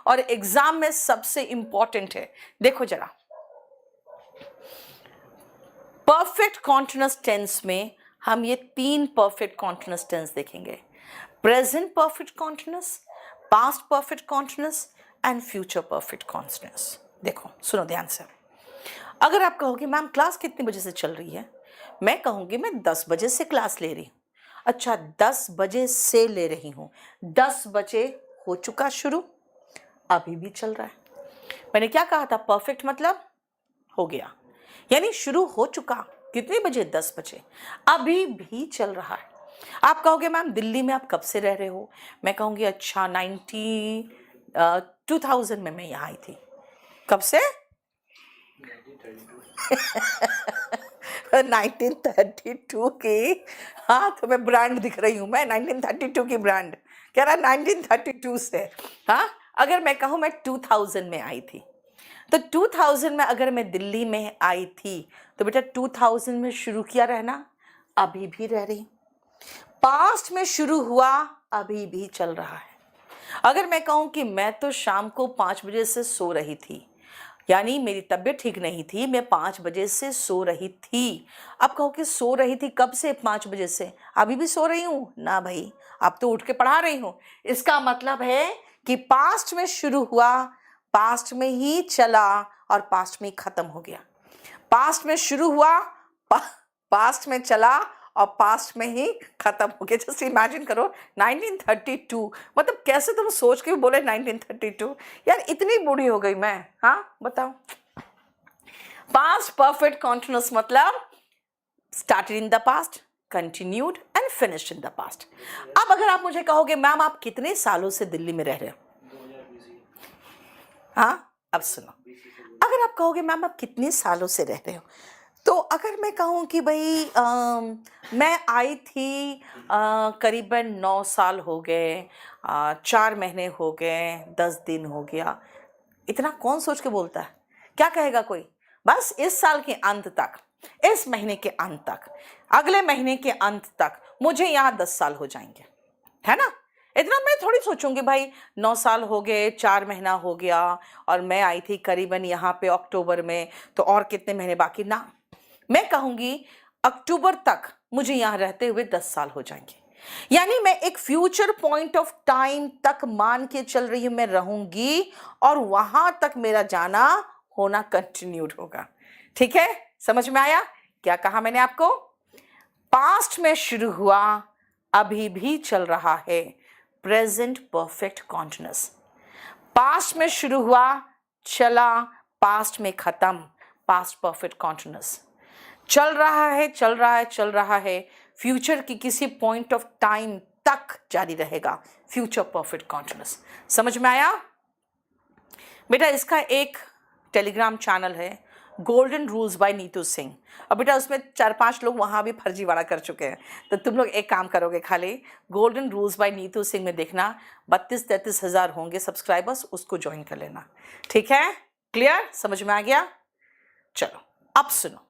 और एग्जाम में सबसे इंपॉर्टेंट है। देखो जरा, परफेक्ट कॉन्टिन्यूअस टेंस में हम ये 3 परफेक्ट कॉन्टिन्यूअस टेंस देखेंगे, present perfect continuous, past perfect continuous and future perfect continuous. देखो सुनो ध्यान से। अगर आप कहोगे मैम क्लास कितने बजे से चल रही है, मैं कहूँगी मैं 10 बजे से क्लास ले रही हूँ। अच्छा, 10 बजे से ले रही हूँ, 10 बजे हो चुका शुरू, अभी भी चल रहा है। मैंने क्या कहा था, परफेक्ट मतलब हो गया, यानी शुरू हो चुका। कितने बजे, 10 बजे, अभी भी चल रहा है। आप कहोगे मैम दिल्ली में आप कब से रह रहे हो, मैं कहूँगी अच्छा 2000 में मैं यहाँ आई थी। कब से 1932 की। हाँ, तो मैं ब्रांड दिख रही हूँ, मैं 1932 की ब्रांड कह रहा 1932 से। हाँ, अगर मैं कहूँ मैं 2000 में आई थी, तो 2000 में अगर मैं दिल्ली में आई थी तो बेटा 2000 में शुरू किया रहना, अभी भी रह रही। पास्ट में शुरू हुआ, अभी भी चल रहा है। अगर मैं कहूँ कि मैं तो शाम को 5 बजे से सो रही थी, यानी मेरी तबीयत ठीक नहीं थी, मैं 5 बजे से सो रही थी। अब कहो कि सो रही थी कब से, 5 बजे से, अभी भी सो रही हूँ ना भाई, अब तो उठ के पढ़ा रही हूँ। इसका मतलब है कि पास्ट में शुरू हुआ, पास्ट में ही चला और पास्ट में ही खत्म हो गया। पास्ट में शुरू हुआ, पास्ट में चला और पास्ट में ही खत्म हो गया। जस्ट इमेजिन करो 1932, मतलब कैसे तुम सोच के बोले 1932, यार इतनी बूढ़ी हो गई मैं। हाँ बताओ, पास्ट परफेक्ट कॉन्टिन्यूअस मतलब started in the past, continued and finished in the past. अब अगर आप मुझे कहोगे मैम आप कितने सालों से दिल्ली में रह रहे हो, हाँ अब सुनो, अगर आप कहोगे मैम आप कितने सालों से रह रहे हो, तो अगर मैं कहूँ कि भाई मैं आई थी करीबन 9 साल हो गए, 4 महीने हो गए, 10 दिन हो गया, इतना कौन सोच के बोलता है। क्या कहेगा कोई, बस इस साल के अंत तक, इस महीने के अंत तक, अगले महीने के अंत तक मुझे यहाँ 10 साल हो जाएंगे, है ना। इतना मैं थोड़ी सोचूंगी भाई 9 साल हो गए, 4 महीना हो गया और मैं आई थी करीबन यहाँ पे अक्टूबर में, तो और कितने महीने बाकी ना। मैं कहूँगी अक्टूबर तक मुझे यहाँ रहते हुए 10 साल हो जाएंगे, यानी मैं एक फ्यूचर पॉइंट ऑफ टाइम तक मान के चल रही हूँ मैं रहूंगी और वहां तक मेरा जाना होना कंटिन्यूड होगा। ठीक है, समझ में आया क्या कहा मैंने आपको। पास्ट में शुरू हुआ, अभी भी चल रहा है, प्रेजेंट परफेक्ट कॉन्टिन्यूअस। पास्ट में शुरू हुआ, चला, पास्ट में खत्म, पास्ट परफेक्ट कॉन्टिन्यूअस। चल रहा है, चल रहा है, चल रहा है, फ्यूचर की किसी पॉइंट ऑफ टाइम तक जारी रहेगा, फ्यूचर परफेक्ट कॉन्टिन्यूअस। समझ में आया बेटा। इसका एक टेलीग्राम चैनल है, golden rules by Neetu Singh, और बेटा उसमें 4-5 लोग वहाँ भी फर्जीवाड़ा कर चुके हैं, तो तुम लोग एक काम करोगे, खाली golden rules by Neetu Singh में देखना, 32-33 हज़ार होंगे सब्सक्राइबर्स, उसको ज्वाइन कर लेना। ठीक है, क्लियर, समझ में आ गया। चलो अब सुनो,